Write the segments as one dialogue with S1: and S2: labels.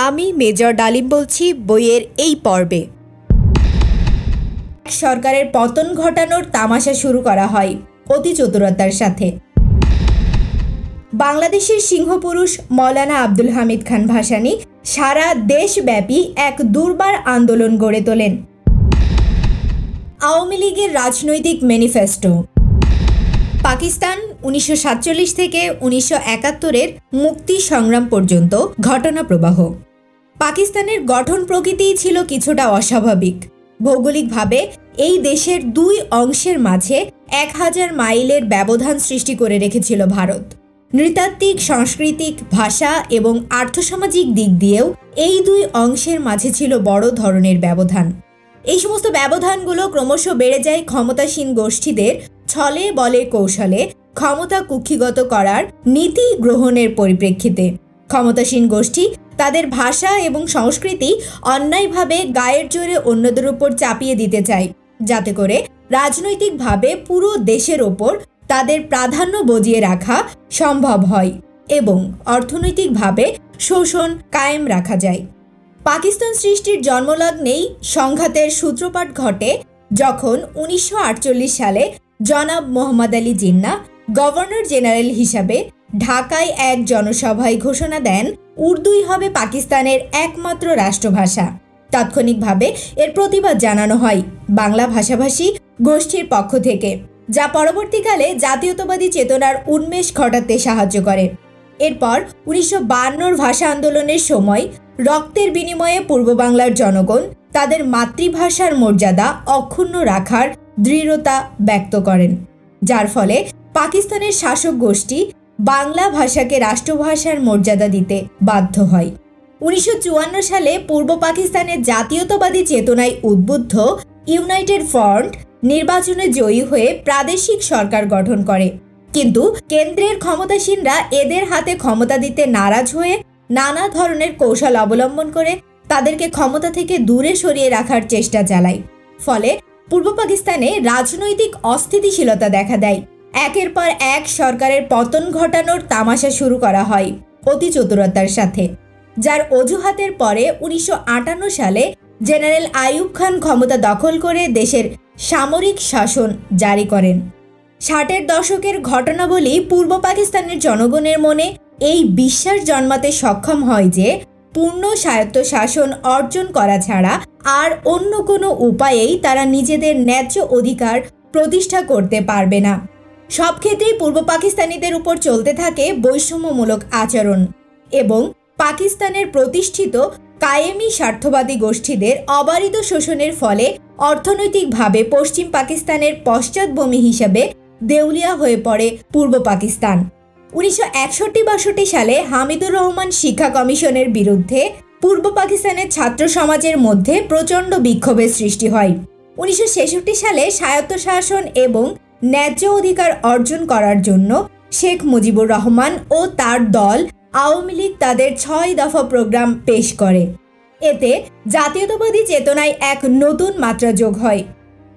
S1: আমি মেজর ডালিম বলছি বইয়ের এই পর্বে। সরকারের পতন ঘটানোর তামাশা শুরু করা হয় অতি চতুরতার সাথে। বাংলাদেশের সিংহপুরুষ মৌলানা আব্দুল হামিদ খান ভাসানী সারা দেশব্যাপী এক দুর্বার আন্দোলন গড়ে তোলেন। আওয়ামী লীগের রাজনৈতিক ম্যানিফেস্টো। পাকিস্তান 1947 থেকে 1971-এর মুক্তি সংগ্রাম পর্যন্ত ঘটনা প্রবাহ। পাকিস্তানের গঠন প্রকৃতিই ছিল কিছুটা অস্বাভাবিক। ভৌগোলিকভাবে এই দেশের দুই অংশের মাঝে 1000 মাইলের ব্যবধান সৃষ্টি করে রেখেছিল ভারত। নৃতাত্ত্বিক, সাংস্কৃতিক, ভাষা এবং আর্থসামাজিক দিক দিয়েও এই দুই অংশের মাঝে ছিল বড় ধরনের ব্যবধান। এই সমস্ত ব্যবধানগুলো ক্রমশ বেড়ে যায় ক্ষমতাসীন গোষ্ঠীদের ছলে বলে কৌশলে ক্ষমতা কুক্ষিগত করার নীতি গ্রহণের পরিপ্রেক্ষিতে। ক্ষমতাসীন গোষ্ঠী তাদের ভাষা এবং সংস্কৃতি অন্যায়ভাবে গায়ের জোরে অন্যদের উপর চাপিয়ে দিতে চায়, যাতে করে রাজনৈতিকভাবে পুরো দেশের ওপর তাদের প্রাধান্য বজিয়ে রাখা সম্ভব হয় এবং অর্থনৈতিকভাবে শোষণ কায়েম রাখা যায়। পাকিস্তান সৃষ্টির জন্মলগ্নেই সংঘাতের সূত্রপাত ঘটে যখন 1948 সালে জনাব মোহাম্মদ আলী জিন্নাহ গভর্নর জেনারেল হিসাবে ঢাকায় এক জনসভায় ঘোষণা দেন উর্দুই হবে পাকিস্তানের একমাত্র রাষ্ট্রভাষা। তাৎক্ষণিকভাবে এর প্রতিবাদ জানানো হয় বাংলা ভাষাভাষী গোষ্ঠীর পক্ষ থেকে, যা পরবর্তীকালে জাতীয়তাবাদী চেতনার উন্মেষ ঘটাতে সাহায্য করে। এরপর 1952 ভাষা আন্দোলনের সময় রক্তের বিনিময়ে পূর্ব বাংলার জনগণ তাদের মাতৃভাষার মর্যাদা অক্ষুণ্ণ রাখার দৃঢ়তা ব্যক্ত করেন, যার ফলে পাকিস্তানের শাসক গোষ্ঠী বাংলা ভাষাকে রাষ্ট্রভাষার মর্যাদা দিতে বাধ্য হয়। 1954 সালে পূর্ব পাকিস্তানের জাতীয়তাবাদী চেতনায় উদ্বুদ্ধ ইউনাইটেড ফ্রন্ট নির্বাচনে জয়ী হয়ে প্রাদেশিক সরকার গঠন করে, কিন্তু কেন্দ্রের ক্ষমতাসীনরা এদের হাতে ক্ষমতা দিতে নারাজ হয়ে নানা ধরনের কৌশল অবলম্বন করে তাদেরকে ক্ষমতা থেকে দূরে সরিয়ে রাখার চেষ্টা চালায়। ফলে পূর্ব পাকিস্তানে রাজনৈতিক অস্থিতিশীলতা দেখা দেয়। একের পর এক সরকারের পতন ঘটানোর তামাশা শুরু করা হয় অতি চতুরতার সাথে, যার অজুহাতের পরে 1958 সালে জেনারেল আইয়ুব খান ক্ষমতা দখল করে দেশের সামরিক শাসন জারি করেন। 60-এর দশকের ঘটনাবলী পূর্ব পাকিস্তানের জনগণের মনে এই বিশ্বাস জন্মাতে সক্ষম হয় যে পূর্ণ স্বায়ত্তশাসন অর্জন করা ছাড়া আর অন্য কোনো উপায়েই তারা নিজেদের ন্যায্য অধিকার প্রতিষ্ঠা করতে পারবে না। সব ক্ষেত্রেই পূর্ব পাকিস্তানিদের উপর চলতে থাকে বৈষম্যমূলক আচরণ এবং পাকিস্তানের প্রতিষ্ঠিত কায়েমি স্বার্থবাদী গোষ্ঠীদের অবারিত শোষণের ফলে অর্থনৈতিকভাবে পশ্চিম পাকিস্তানের পশ্চাৎভূমি হিসেবে দেউলিয়া হয়ে পড়ে পূর্ব পাকিস্তান। 1961-62 সালে হামিদুর রহমান শিক্ষা কমিশনের বিরুদ্ধে পূর্ব পাকিস্তানের ছাত্র সমাজের মধ্যে প্রচণ্ড বিক্ষোভের সৃষ্টি হয়। 1966 সালে স্বায়ত্তশাসন এবং ন্যায্য অধিকার অর্জন করার জন্য শেখ মুজিবুর রহমান ও তার দল আওয়ামী লীগ তাদের 6 দফা প্রোগ্রাম পেশ করে। এতে জাতীয়তাবাদী চেতনায় এক নতুন মাত্রা যোগ হয়।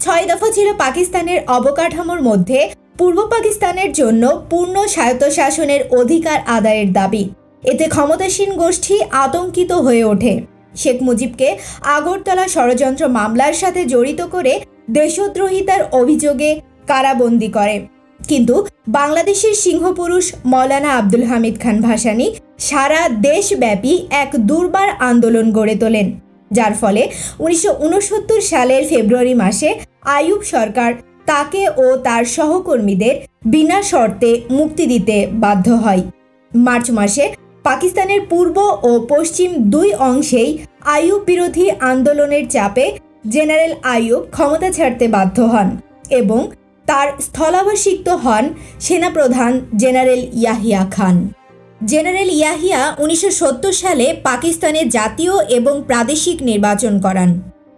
S1: 6 দফা ছিল পাকিস্তানের অবকাঠামোর মধ্যে পূর্ব পাকিস্তানের জন্য পূর্ণ স্বায়ত্তশাসনের অধিকার আদায়ের দাবি। এতে ক্ষমতাসীন গোষ্ঠী আতঙ্কিত হয়ে ওঠে। শেখ মুজিবকে আগরতলা ষড়যন্ত্র মামলার সাথে জড়িত করে দেশদ্রোহিতার অভিযোগে কারাবন্দী করে, কিন্তু বাংলাদেশের সিংহপুরুষ মৌলানা আব্দুল হামিদ খান ভাসানী সারা দেশব্যাপী এক দুর্বার আন্দোলন গড়ে তোলেন, যার ফলে 1969 সালের ফেব্রুয়ারি মাসে আইয়ুব সরকার তাকে ও তার সহকর্মীদের বিনা শর্তে মুক্তি দিতে বাধ্য হয়। মার্চ মাসে পাকিস্তানের পূর্ব ও পশ্চিম দুই অংশেই আইয়ুব বিরোধী আন্দোলনের চাপে জেনারেল আইয়ুব ক্ষমতা ছাড়তে বাধ্য হন এবং তার স্থলাভিষিক্ত হন সেনাপ্রধান জেনারেল ইয়াহিয়া খান। জেনারেল ইয়াহিয়া 1970 সালে পাকিস্তানে জাতীয় এবং প্রাদেশিক নির্বাচন করান।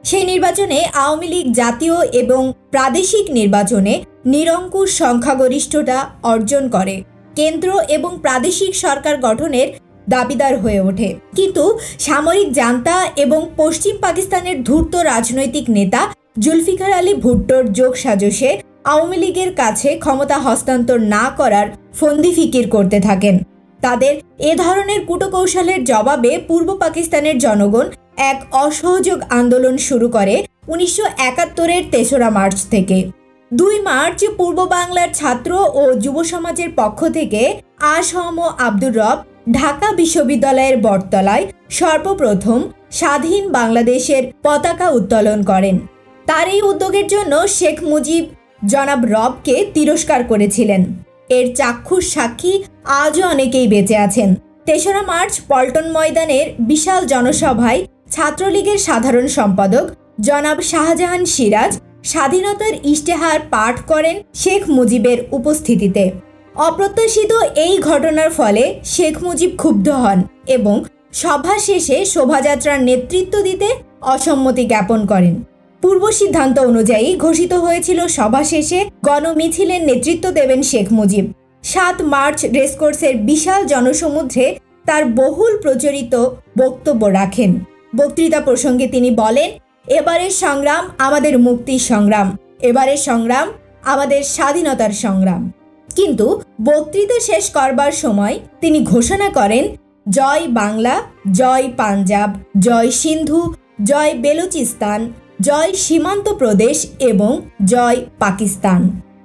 S1: সেই নির্বাচনে আওয়ামী লীগ জাতীয় এবং প্রাদেশিক নির্বাচনে নিরঙ্কুশ সংখ্যাগরিষ্ঠতা অর্জন করে কেন্দ্র এবং প্রাদেশিক সরকার গঠনের দাবিদার হয়ে ওঠে, কিন্তু সামরিক জান্তা এবং পশ্চিম পাকিস্তানের ধূর্ত রাজনৈতিক নেতা জুলফিকার আলী ভুট্টোর যোগসাজশে আওয়ামী লীগের কাছে ক্ষমতা হস্তান্তর না করার ফন্দি ফিকির করতে থাকেন। তাদের এ ধরনের কূটকৌশলের জবাবে পূর্ব পাকিস্তানের জনগণ এক অসহযোগ আন্দোলন শুরু করে 1971-এর 3রা মার্চ থেকে। 2 মার্চ পূর্ব বাংলার ছাত্র ও যুব সমাজের পক্ষ থেকে আ.স.ম. আব্দুর রব ঢাকা বিশ্ববিদ্যালয়ের বটতলায় সর্বপ্রথম স্বাধীন বাংলাদেশের পতাকা উত্তোলন করেন। তার এই উদ্যোগের জন্য শেখ মুজিব জনাব রবকে তিরস্কার করেছিলেন। এর চাক্ষুষ সাক্ষী আজও অনেকেই বেঁচে আছেন। 3রা মার্চ পল্টন ময়দানের বিশাল জনসভায় ছাত্রলীগের সাধারণ সম্পাদক জনাব শাহজাহান সিরাজ স্বাধীনতার ইশতেহার পাঠ করেন শেখ মুজিবের উপস্থিতিতে। অপ্রত্যাশিত এই ঘটনার ফলে শেখ মুজিব ক্ষুব্ধ হন এবং সভা শেষে শোভাযাত্রার নেতৃত্ব দিতে অসম্মতি জ্ঞাপন করেন। পূর্ব সিদ্ধান্ত অনুযায়ী ঘোষিত হয়েছিল সভা শেষে গণমিছিলের নেতৃত্ব দেবেন শেখ মুজিব। 7 মার্চ রেসকোর্সের বিশাল জনসমুদ্রে তার বহুল প্রচলিত বক্তব্য রাখেন। বক্তৃতা প্রসঙ্গে তিনি বলেন, এবারের সংগ্রাম আমাদের মুক্তির সংগ্রাম, এবারের সংগ্রাম আমাদের স্বাধীনতার সংগ্রাম। কিন্তু বক্তৃতা শেষ করবার সময় তিনি ঘোষণা করেন, জয় বাংলা, জয় পাঞ্জাব, জয় সিন্ধু, জয় বেলুচিস্তান, জয় সীমান্ত প্রদেশ এবং জয় পাকিস্তান।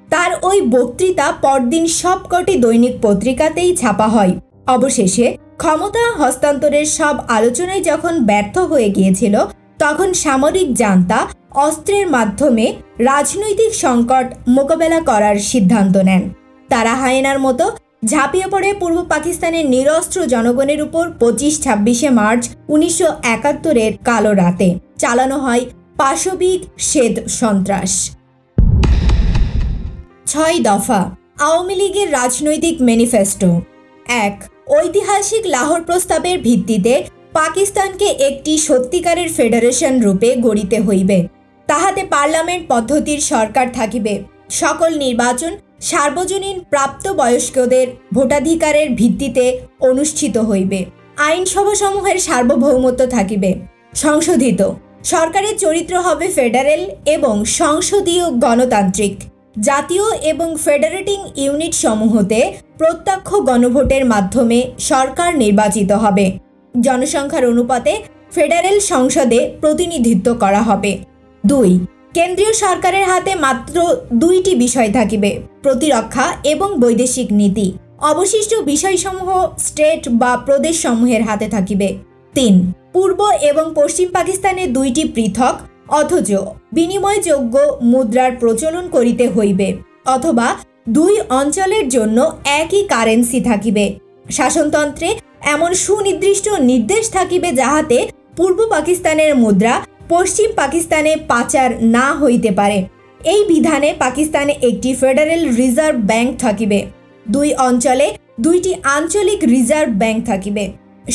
S1: তার ওই বক্তৃতা পরদিন সবকটি দৈনিক পত্রিকাতেই ছাপা হয়। অবশেষে ক্ষমতা হস্তান্তরের সব আলোচনায় যখন ব্যর্থ হয়ে গিয়েছিল, তখন সামরিক জান্তা অস্ত্রের মাধ্যমে রাজনৈতিক সংকট মোকাবেলা করার সিদ্ধান্ত নেন। তারা হায়েনার মতো ঝাঁপিয়ে পড়ে পূর্ব পাকিস্তানের নিরস্ত্র জনগণের উপর 25-26 মার্চ 1971-এর কালো রাতে চালানো হয় পাশবিক শ্বেত সন্ত্রাস। 6 দফা আওয়ামী লীগের রাজনৈতিক ম্যানিফেস্টো। 1. ঐতিহাসিক লাহোর প্রস্তাবের ভিত্তিতে পাকিস্তানকে একটি সত্যিকারের ফেডারেশন রূপে গড়িতে হইবে। তাহাতে পার্লামেন্ট পদ্ধতির সরকার থাকিবে। সকল নির্বাচন সার্বজনীন প্রাপ্তবয়স্কদের ভোটাধিকারের ভিত্তিতে অনুষ্ঠিত হইবে। আইনসভাসমূহের সার্বভৌমত্ব থাকিবে। সংশোধিত সরকারের চরিত্র হবে ফেডারেল এবং সংসদীয় গণতান্ত্রিক। জাতীয় এবং ফেডারেটিং ইউনিট সমূহতে প্রত্যক্ষ গণভোটের মাধ্যমে সরকার নির্বাচিত হবে। জনসংখ্যার অনুপাতে ফেডারেল সংসদে প্রতিনিধিত্ব করা হবে। 2. কেন্দ্রীয় সরকারের হাতে মাত্র 2টি বিষয় থাকিবে, প্রতিরক্ষা এবং বৈদেশিক নীতি। অবশিষ্ট বিষয়সমূহ স্টেট বা প্রদেশ সমূহের হাতে থাকিবে। 3. পূর্ব এবং পশ্চিম পাকিস্তানে 2টি পৃথক অথচ বিনিময়যোগ্য মুদ্রার প্রচলন করিতে হইবে, অথবা 2 অঞ্চলের জন্য একই কারেন্সি থাকিবে। শাসনতন্ত্রে এমন সুনির্দিষ্ট নির্দেশ থাকিবে যাহাতে পূর্ব পাকিস্তানের মুদ্রা পশ্চিম পাকিস্তানে পাচার না হইতে পারে। এই বিধানে পাকিস্তানে একটি ফেডারেল রিজার্ভ ব্যাংক থাকিবে। 2 অঞ্চলে 2টি আঞ্চলিক রিজার্ভ ব্যাংক থাকিবে।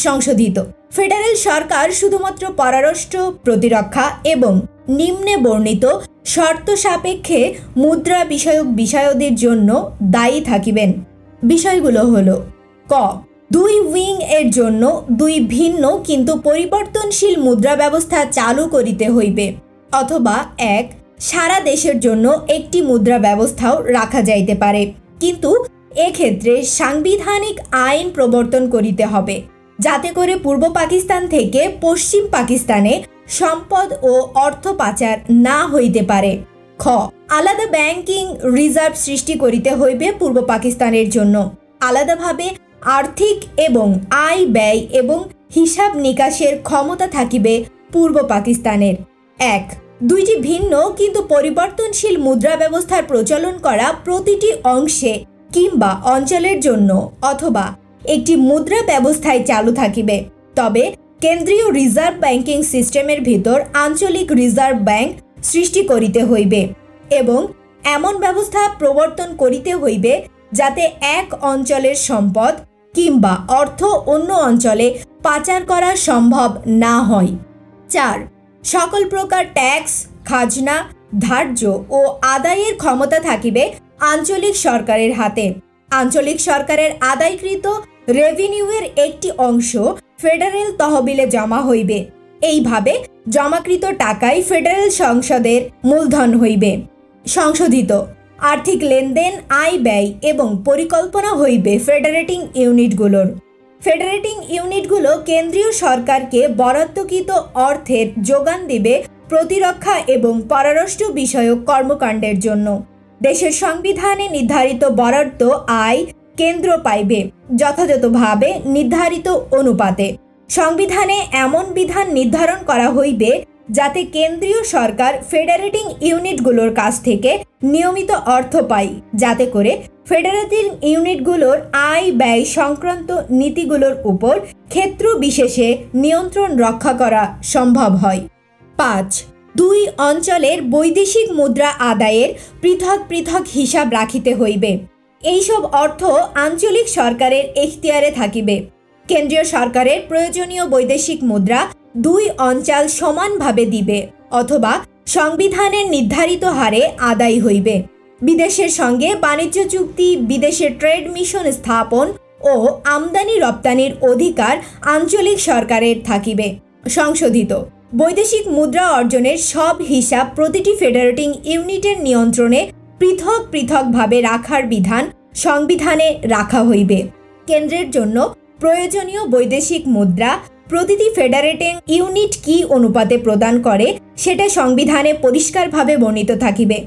S1: সংশোধিত ফেডারেল সরকার শুধুমাত্র পররাষ্ট্র, প্রতিরক্ষা এবং নিম্নে বর্ণিত শর্ত সাপেক্ষে মুদ্রা বিষয়ক বিষয়াদির জন্য দায়ী থাকিবেন। বিষয়গুলো হলো: ক. 2 উইং এর জন্য 2 ভিন্ন কিন্তু পরিবর্তনশীল মুদ্রা ব্যবস্থা চালু করিতে হইবে, অথবা 1. সারা দেশের জন্য একটি মুদ্রা ব্যবস্থাও রাখা যাইতে পারে, কিন্তু এক্ষেত্রে সাংবিধানিক আইন প্রবর্তন করিতে হবে যাতে করে পূর্ব পাকিস্তান থেকে পশ্চিম পাকিস্তানে সম্পদ ও অর্থ পাচার না হইতে পারে। খ. আলাদা ব্যাংকিং রিজার্ভ সৃষ্টি করিতে হইবে পূর্ব পাকিস্তানের জন্য। আলাদাভাবে আর্থিক এবং আয় ব্যয় এবং হিসাব নিকাশের ক্ষমতা থাকিবে পূর্ব পাকিস্তানের। 1. 2টি ভিন্ন কিন্তু পরিবর্তনশীল মুদ্রা ব্যবস্থার প্রচলন করা প্রতিটি অংশে কিংবা অঞ্চলের জন্য অথবা একটি মুদ্রা ব্যবস্থায় চালু থাকিবে, তবে কেন্দ্রীয় রিজার্ভ ব্যাংকিং সিস্টেমের ভিতর আঞ্চলিক রিজার্ভ ব্যাংক সৃষ্টি করিতে হইবে এবং এমন ব্যবস্থা প্রবর্তন করিতে হইবে যাতে এক অঞ্চলের সম্পদ কিংবা অর্থ অন্য অঞ্চলে পাচার করা সম্ভব না হয়। 4. সকল প্রকার ট্যাক্স, খাজনা, ধার্য ও আদায়ের ক্ষমতা থাকিবে আঞ্চলিক সরকারের হাতে। আঞ্চলিক সরকারের আদায়কৃত রেভিনিউয়ের একটি অংশ ফেডারেল তহবিলে জমা হইবে। এইভাবে জমাকৃত টাকাই ফেডারেল সংসদের মূলধন হইবে। সংশোধিত আর্থিক লেনদেন, আয় ব্যয় এবং পরিকল্পনা হইবে ফেডারেটিং ইউনিটগুলোর। ফেডারেটিং ইউনিটগুলো কেন্দ্রীয় সরকারকে বরাদ্দকৃত অর্থের যোগান দিবে প্রতিরক্ষা এবং পররাষ্ট্র বিষয়ক কর্মকাণ্ডের জন্য। দেশের সংবিধানে নির্ধারিত বরাদ্দ আয় কেন্দ্র পাইবে যথাযথভাবে নির্ধারিত অনুপাতে। সংবিধানে এমন বিধান নির্ধারণ করা হইবে যাতে কেন্দ্রীয় সরকার ফেডারেটিং ইউনিটগুলোর কাছ থেকে নিয়মিত অর্থ পায়, যাতে করে ফেডারেটিং ইউনিটগুলোর আয় ব্যয় সংক্রান্ত নীতিগুলোর উপর ক্ষেত্র বিশেষে নিয়ন্ত্রণ রক্ষা করা সম্ভব হয়। 5. দুই অঞ্চলের বৈদেশিক মুদ্রা আদায়ের পৃথক পৃথক হিসাব রাখিতে হইবে। এইসব অর্থ আঞ্চলিক সরকারের এখতিয়ারে থাকিবে। কেন্দ্রীয় সরকারের প্রয়োজনীয় বৈদেশিক মুদ্রা দুই অঞ্চল সমানভাবে দিবে অথবা সংবিধানের নির্ধারিত হারে আদায় হইবে। বিদেশের সঙ্গে বাণিজ্য চুক্তি, বিদেশে ট্রেড মিশন স্থাপন ও আমদানি রপ্তানির অধিকার আঞ্চলিক সরকারের থাকিবে। সংশোধিত বৈদেশিক মুদ্রা অর্জনের সব হিসাব প্রতিটি ফেডারেটিং ইউনিটের নিয়ন্ত্রণে পৃথক পৃথকভাবে রাখার বিধান সংবিধানে রাখা হইবে। কেন্দ্রের জন্য প্রয়োজনীয় বৈদেশিক মুদ্রা প্রতিটি ফেডারেটিং ইউনিট কি অনুপাতে প্রদান করে সেটা সংবিধানে পরিষ্কারভাবে বর্ণিত থাকিবে।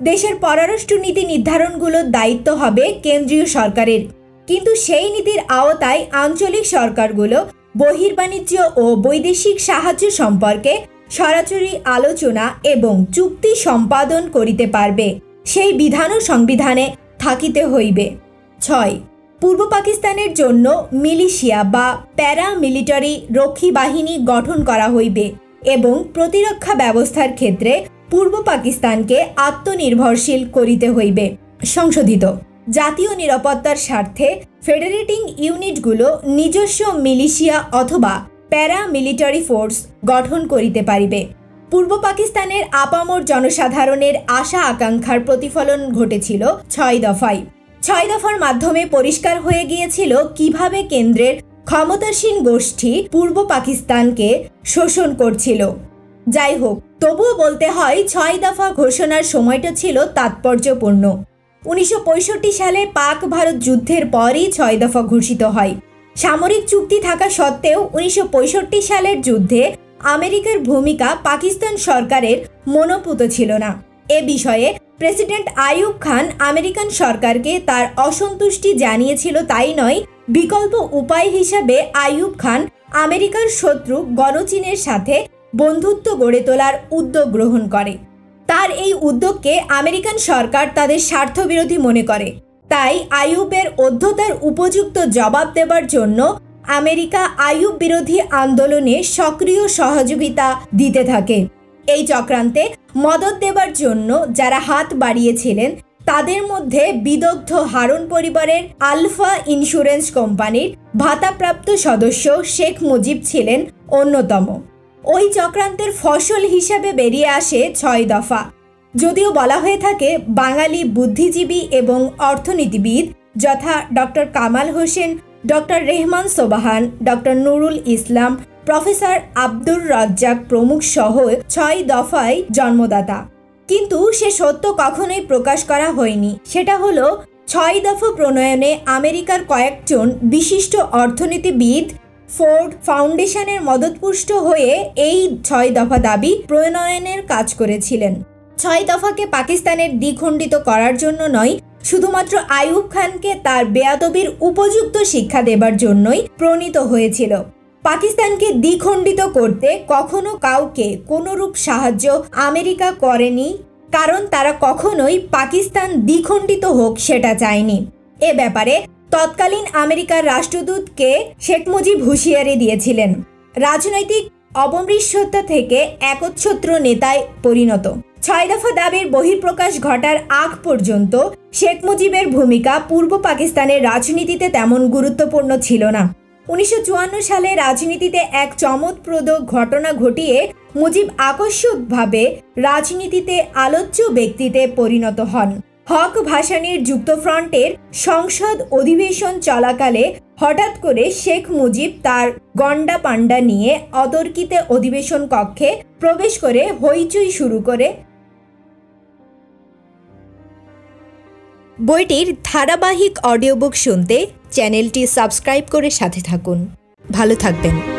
S1: দেশের পররাষ্ট্র নীতি নির্ধারণগুলোর দায়িত্ব হবে কেন্দ্রীয় সরকারের, কিন্তু সেই নীতির আওতায় আঞ্চলিক সরকারগুলো বহির্বাণিজ্য ও বৈদেশিক সাহায্য সম্পর্কে সরাসরি আলোচনা এবং চুক্তি সম্পাদন করিতে পারবে, সেই বিধানও সংবিধানে থাকিতে হইবে। 6. পূর্ব পাকিস্তানের জন্য মিলিশিয়া বা প্যারামিলিটারি রক্ষী বাহিনী গঠন করা হইবে এবং প্রতিরক্ষা ব্যবস্থার ক্ষেত্রে পূর্ব পাকিস্তানকে আত্মনির্ভরশীল করিতে হইবে। সংশোধিত জাতীয় নিরাপত্তার স্বার্থে ফেডারেটিং ইউনিটগুলো নিজস্ব মিলিশিয়া অথবা প্যারামিলিটারি ফোর্স গঠন করিতে পারিবে। পূর্ব পাকিস্তানের আপামর জনসাধারণের আশা আকাঙ্ক্ষার প্রতিফলন ঘটেছিল 6 দফায়। 6 দফার মাধ্যমে পরিষ্কার হয়ে গিয়েছিল কিভাবে কেন্দ্রের ক্ষমতাসীন গোষ্ঠী পূর্ব পাকিস্তানকে শোষণ করছিল। যাই হোক, তবুও বলতে হয় 6 দফা ঘোষণার সময়টা ছিল তাৎপর্যপূর্ণ। 1965 সালে পাক ভারত যুদ্ধের পরই 6 দফা ঘোষিত হয়। সামরিক চুক্তি থাকা সত্ত্বেও 1965 সালের যুদ্ধে আমেরিকার ভূমিকা পাকিস্তান সরকারের মনোপুত ছিল না। এ বিষয়ে প্রেসিডেন্ট আইয়ুব খান আমেরিকান সরকারকে তার অসন্তুষ্টি জানিয়েছিল, তাই নয়, বিকল্প উপায় হিসাবে আইয়ুব খান আমেরিকার শত্রু গণচীনের সাথে বন্ধুত্ব গড়ে তোলার উদ্যোগ গ্রহণ করে। তার এই উদ্যোগকে আমেরিকান সরকার তাদের স্বার্থবিরোধী মনে করে। তাই আইয়ুবের অধ্যতার উপযুক্ত জবাব দেবার জন্য আমেরিকা আইয়ুব বিরোধী আন্দোলনে সক্রিয় সহযোগিতা দিতে থাকে। এই চক্রান্তে মদত দেবার জন্য যারা হাত বাড়িয়েছিলেন তাদের মধ্যে বিদগ্ধ হারুন পরিবারের আলফা ইন্স্যুরেন্স কোম্পানির ভাতাপ্রাপ্ত সদস্য শেখ মুজিব ছিলেন অন্যতম। ওই চক্রান্তের ফসল হিসাবে বেরিয়ে আসে 6 দফা। যদিও বলা হয়ে থাকে বাঙালি বুদ্ধিজীবী এবং অর্থনীতিবিদ যথা ডক্টর কামাল হোসেন, ডক্টর রেহমান সোবাহান, ডক্টর নুরুল ইসলাম, প্রফেসর আব্দুর রাজ্জাক প্রমুখ সহ 6 দফায় জন্মদাতা, কিন্তু সে সত্য কখনোই প্রকাশ করা হয়নি। সেটা হলো 6 দফা প্রণয়নে আমেরিকার কয়েকজন বিশিষ্ট অর্থনীতিবিদ ফোর্ড ফাউন্ডেশনের মদতপুষ্ট হয়ে এই 6 দফা দাবি প্রণয়নের কাজ করেছিলেন। 6 দফাকে পাকিস্তানের দ্বিখণ্ডিত করার জন্য নয়, শুধুমাত্র আইয়ুব খানকে তার বেয়াদবির উপযুক্ত শিক্ষা দেবার জন্যই প্রণীত হয়েছিল। পাকিস্তানকে দ্বিখণ্ডিত করতে কখনো কাউকে কোনোরূপ সাহায্য আমেরিকা করেনি, কারণ তারা কখনোই পাকিস্তান দ্বিখণ্ডিত হোক সেটা চায়নি। এ ব্যাপারে তৎকালীন আমেরিকার রাষ্ট্রদূতকে শেখ মুজিব হুঁশিয়ারি দিয়েছিলেন। রাজনৈতিক অপমৃষ্যতা থেকে একচ্ছত্র নেতায় পরিণত 6 দফা দাবির বহিঃপ্রকাশ ঘটার আগ পর্যন্ত শেখ মুজিবের ভূমিকা পূর্ব পাকিস্তানের রাজনীতিতে তেমন গুরুত্বপূর্ণ ছিল না। 1954 সালে রাজনীতিতে এক চমকপ্রদ ঘটনা ঘটিয়ে মুজিব আকস্মিকভাবে রাজনীতিতে আলোচ্য ব্যক্তিতে পরিণত হন। হক ভাসানীর যুক্তফ্রন্টের সংসদ অধিবেশন চলাকালে হঠাৎ করে শেখ মুজিব তার গন্ডা পান্ডা নিয়ে অতর্কিত অধিবেশন কক্ষে প্রবেশ করে হইচই শুরু করে বইটির ধারাবাহিক অডিও বুক শুনতে চ্যানেলটি সাবস্ক্রাইব করে সাথে থাকুন। ভালো থাকবেন।